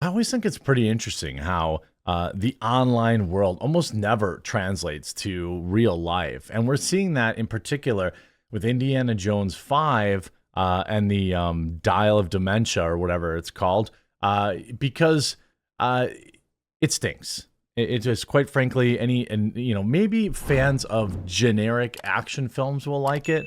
I always think it's pretty interesting how the online world almost never translates to real life. And we're seeing that in particular with Indiana Jones 5 and the Dial of Dementia or whatever it's called, because uh, it stinks. It just, quite frankly, and maybe fans of generic action films will like it,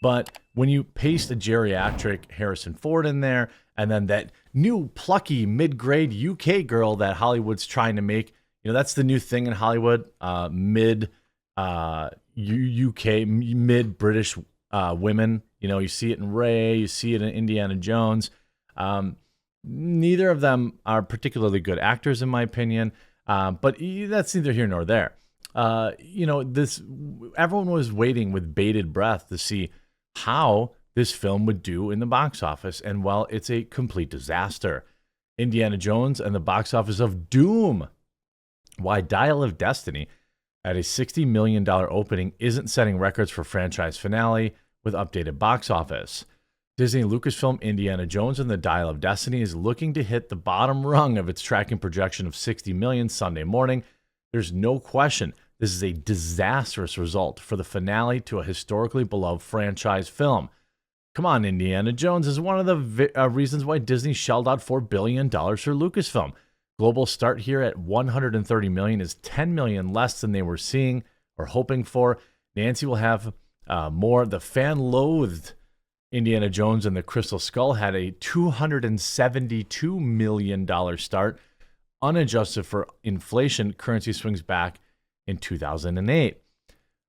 but when you paste a geriatric Harrison Ford in there, and then that new plucky mid-grade UK girl that Hollywood's trying to make, that's the new thing in Hollywood, UK mid British women. You see it in Ray, you see it in Indiana Jones. Neither of them are particularly good actors, in my opinion. But that's neither here nor there. This everyone was waiting with bated breath to see how this film would do in the box office, and well, it's a complete disaster. Indiana Jones and the box office of doom. Why Dial of Destiny, at a $60 million opening, isn't setting records for franchise finale with updated box office. Disney Lucasfilm Indiana Jones and the Dial of Destiny is looking to hit the bottom rung of its tracking projection of 60 million Sunday morning. There's no question this is a disastrous result for the finale to a historically beloved franchise film. Come on, Indiana Jones is one of the reasons why Disney shelled out $4 billion for Lucasfilm. Global start here at $130 million is $10 million less than they were seeing or hoping for. Nancy will have more. The fan-loathed Indiana Jones and the Crystal Skull had a $272 million start. Unadjusted for inflation, currency swings back in 2008.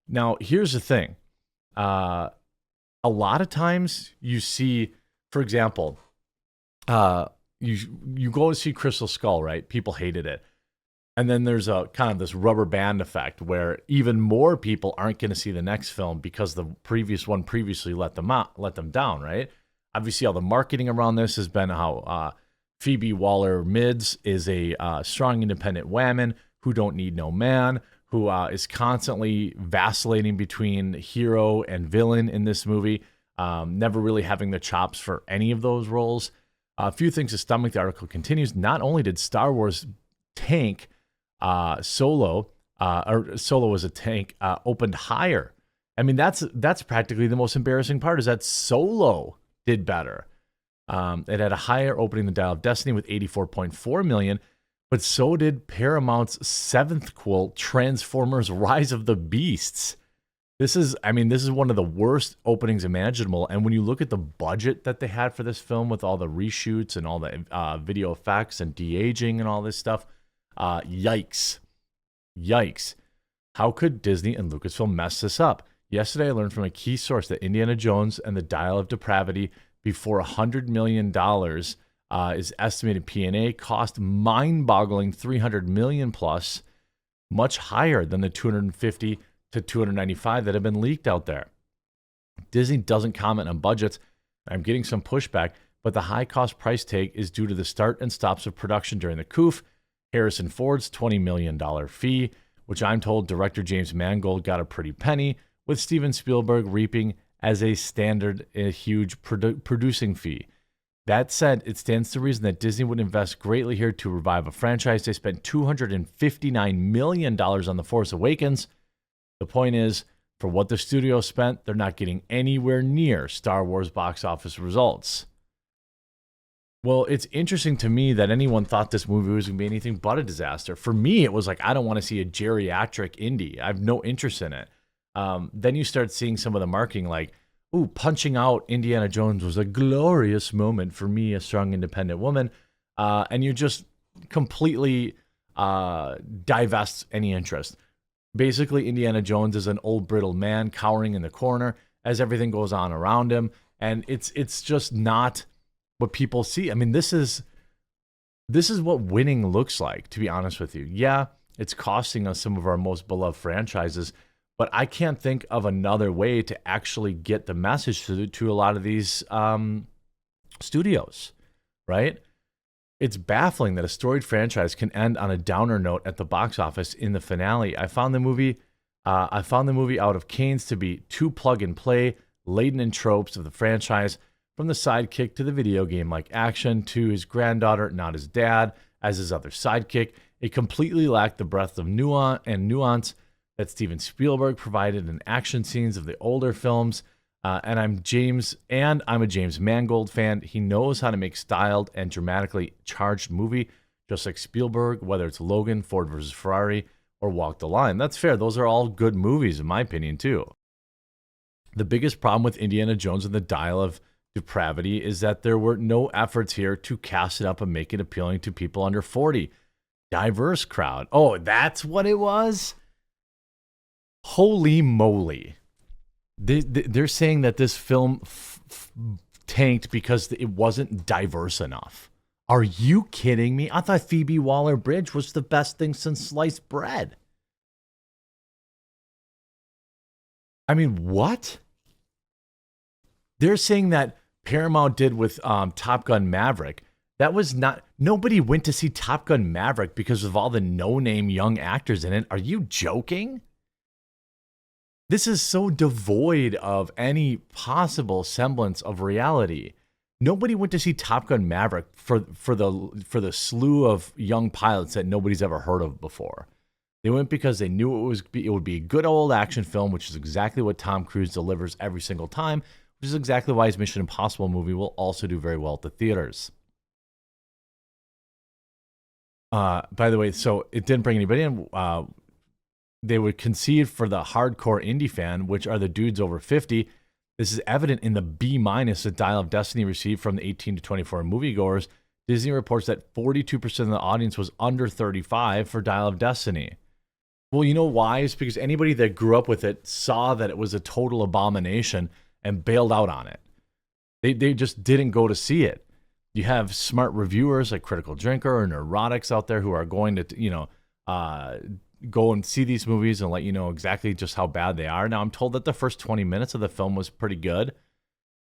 Now, here's the thing. A lot of times you see, for example, you go and see Crystal Skull, right? People hated it. And then there's a kind of this rubber band effect where even more people aren't going to see the next film because the previous one previously let them down, right? Obviously, all the marketing around this has been how Phoebe Waller-Midds is a strong, independent woman who don't need no man, who is constantly vacillating between hero and villain in this movie, never really having the chops for any of those roles. A few things to stomach. The article continues. Not only did Star Wars tank Solo, or Solo was a tank, opened higher. I mean, that's practically the most embarrassing part, is that Solo did better. It had a higher opening than Dial of Destiny with 84.4 million, but so did Paramount's seventh quote, Transformers: Rise of the Beasts. This is one of the worst openings imaginable. And when you look at the budget that they had for this film with all the reshoots and all the video effects and de-aging and all this stuff, yikes. How could Disney and Lucasfilm mess this up? Yesterday, I learned from a key source that Indiana Jones and the Dial of Depravity, before $100 million is estimated P&A cost, mind-boggling $300 million plus, much higher than the 250 to 295 that have been leaked out there. Disney doesn't comment on budgets. I'm getting some pushback, but the high cost price tag is due to the start and stops of production during the COOF, Harrison Ford's $20 million fee, which I'm told director James Mangold got a pretty penny, with Steven Spielberg reaping as a standard a huge producing fee. That said, it stands to reason that Disney would invest greatly here to revive a franchise. They spent $259 million on The Force Awakens. The point is, for what the studio spent, they're not getting anywhere near Star Wars box office results. Well, it's interesting to me that anyone thought this movie was going to be anything but a disaster. For me, it was like, I don't want to see a geriatric indie. I have no interest in it. Then you start seeing some of the marketing like, ooh, punching out Indiana Jones was a glorious moment for me, a strong, independent woman. And you just completely divest any interest. Basically, Indiana Jones is an old, brittle man cowering in the corner as everything goes on around him. And it's just not what people see. I mean, this is what winning looks like, to be honest with you. Yeah, it's costing us some of our most beloved franchises, but I can't think of another way to actually get the message to a lot of these studios, right? It's baffling that a storied franchise can end on a downer note at the box office in the finale. I found the movie Out of Canes to be too plug and play, laden in tropes of the franchise, from the sidekick to the video game like action to his granddaughter, not his dad, as his other sidekick. It completely lacked the breadth of nuance that Steven Spielberg provided in action scenes of the older films. And I'm a James Mangold fan. He knows how to make styled and dramatically charged movie, just like Spielberg, whether it's Logan, Ford versus Ferrari, or Walk the Line. That's fair. Those are all good movies, in my opinion, too. The biggest problem with Indiana Jones and the Dial of Depravity is that there were no efforts here to cast it up and make it appealing to people under 40. Diverse crowd. Oh, that's what it was? Holy moly. They're saying that this film tanked because it wasn't diverse enough. Are you kidding me? I thought Phoebe Waller-Bridge was the best thing since sliced bread. I mean, what? They're saying that Paramount did with Top Gun Maverick. That was not... Nobody went to see Top Gun Maverick because of all the no-name young actors in it. Are you joking? This is so devoid of any possible semblance of reality. Nobody went to see Top Gun Maverick for the slew of young pilots that nobody's ever heard of before. They went because they knew it would be a good old action film, which is exactly what Tom Cruise delivers every single time, which is exactly why his Mission Impossible movie will also do very well at the theaters. By the way, so it didn't bring anybody in. They would concede for the hardcore indie fan, which are the dudes over 50. This is evident in the B- that Dial of Destiny received from the 18 to 24 moviegoers. Disney reports that 42% of the audience was under 35 for Dial of Destiny. Well, you know why? It's because anybody that grew up with it saw that it was a total abomination and bailed out on it. They just didn't go to see it. You have smart reviewers like Critical Drinker or Neurotics out there who are going to, go and see these movies and let you know exactly just how bad they are. Now, I'm told that the first 20 minutes of the film was pretty good.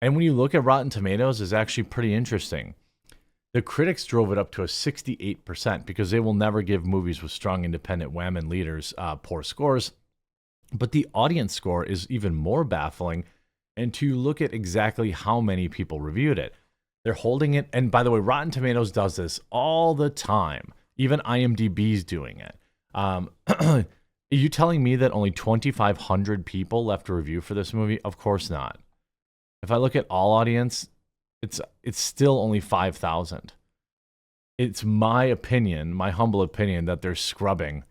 And when you look at Rotten Tomatoes, it's actually pretty interesting. The critics drove it up to a 68% because they will never give movies with strong independent women leaders poor scores. But the audience score is even more baffling. And to look at exactly how many people reviewed it, they're holding it. And by the way, Rotten Tomatoes does this all the time. Even IMDb's doing it. Are you telling me that only 2,500 people left a review for this movie? Of course not. If I look at all audience, it's still only 5,000. It's my opinion, my humble opinion, that they're scrubbing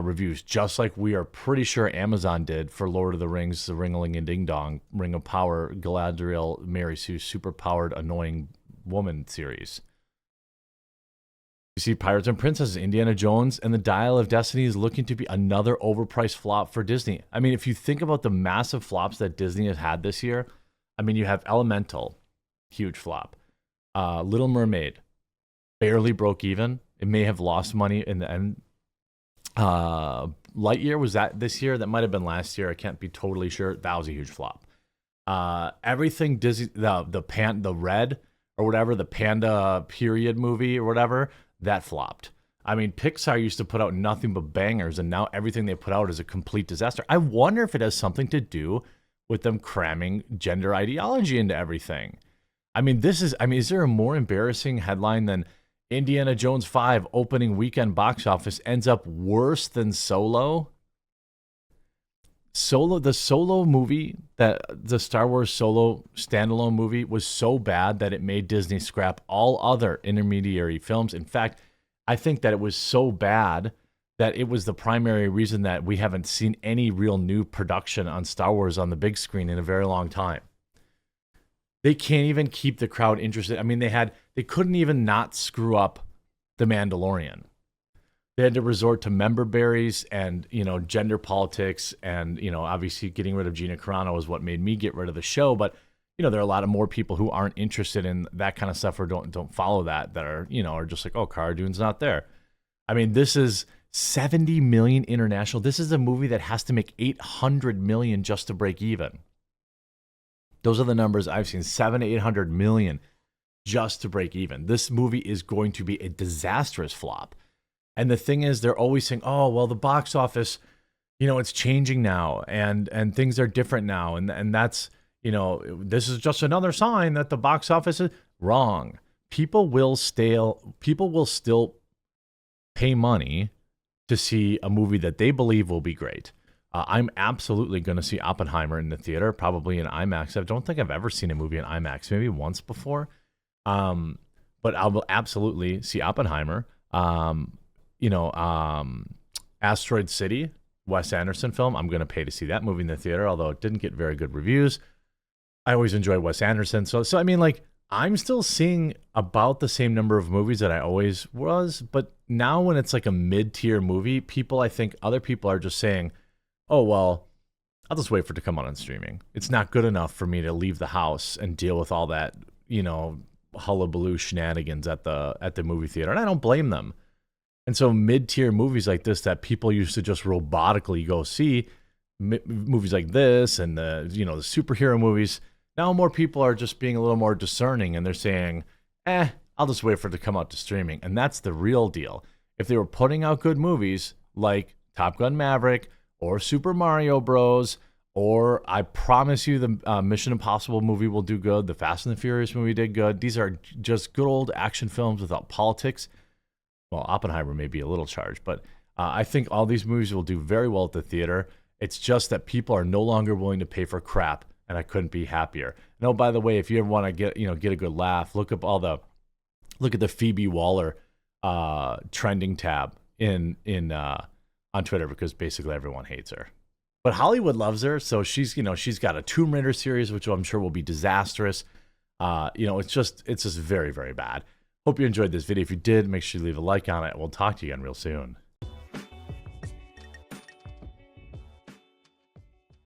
reviews, just like we are pretty sure Amazon did for Lord of the Rings, The Ring-a-Ling and Ding Dong, Ring of Power, Galadriel, Mary Sue, super-powered, annoying woman series. You see Pirates and Princesses, Indiana Jones, and the Dial of Destiny is looking to be another overpriced flop for Disney. I mean, if you think about the massive flops that Disney has had this year, I mean, you have Elemental, huge flop. Little Mermaid, barely broke even. It may have lost money in the end. Lightyear, was that this year? That might have been last year. I can't be totally sure. That was a huge flop. Everything Disney, the Red or whatever, the Panda period movie or whatever, that flopped. I mean, Pixar used to put out nothing but bangers, and now everything they put out is a complete disaster. I wonder if it has something to do with them cramming gender ideology into everything. I mean, is there a more embarrassing headline than Indiana Jones 5 opening weekend box office ends up worse than Solo? The Solo movie, the Star Wars Solo standalone movie, was so bad that it made Disney scrap all other intermediary films. In fact, I think that it was so bad that it was the primary reason that we haven't seen any real new production on Star Wars on the big screen in a very long time. They can't even keep the crowd interested. I mean, they couldn't even not screw up The Mandalorian. They had to resort to member berries and, gender politics and, obviously getting rid of Gina Carano is what made me get rid of the show. But, there are a lot of more people who aren't interested in that kind of stuff or don't follow that are, are just like, oh, Cara Dune's not there. I mean, this is 70 million international. This is a movie that has to make 800 million just to break even. Those are the numbers I've seen, 700 to 800 million just to break even. This movie is going to be a disastrous flop. And the thing is, they're always saying, oh, well, the box office, it's changing now and things are different now. And that's, this is just another sign that the box office is wrong. People will still pay money to see a movie that they believe will be great. I'm absolutely going to see Oppenheimer in the theater, probably in IMAX. I don't think I've ever seen a movie in IMAX, maybe once before. But I will absolutely see Oppenheimer. You know, Asteroid City, Wes Anderson film. I'm going to pay to see that movie in the theater, although it didn't get very good reviews. I always enjoy Wes Anderson. So I mean, like, I'm still seeing about the same number of movies that I always was. But now when it's like a mid-tier movie, I think other people are just saying, oh, well, I'll just wait for it to come out on streaming. It's not good enough for me to leave the house and deal with all that, hullabaloo shenanigans at the movie theater. And I don't blame them. And so mid-tier movies like this that people used to just robotically go see, movies like this and the superhero movies, now more people are just being a little more discerning and they're saying, I'll just wait for it to come out to streaming. And that's the real deal. If they were putting out good movies like Top Gun Maverick or Super Mario Bros., or I promise you the Mission Impossible movie will do good, the Fast and the Furious movie did good. These are just good old action films without politics. Well, Oppenheimer may be a little charged, but I think all these movies will do very well at the theater. It's just that people are no longer willing to pay for crap, and I couldn't be happier. And oh, by the way, if you ever want to get a good laugh, look at the Phoebe Waller trending tab on Twitter, because basically everyone hates her. But Hollywood loves her, so she's got a Tomb Raider series, which I'm sure will be disastrous. It's just very, very bad. Hope you enjoyed this video. If you did, make sure you leave a like on it. We'll talk to you again real soon.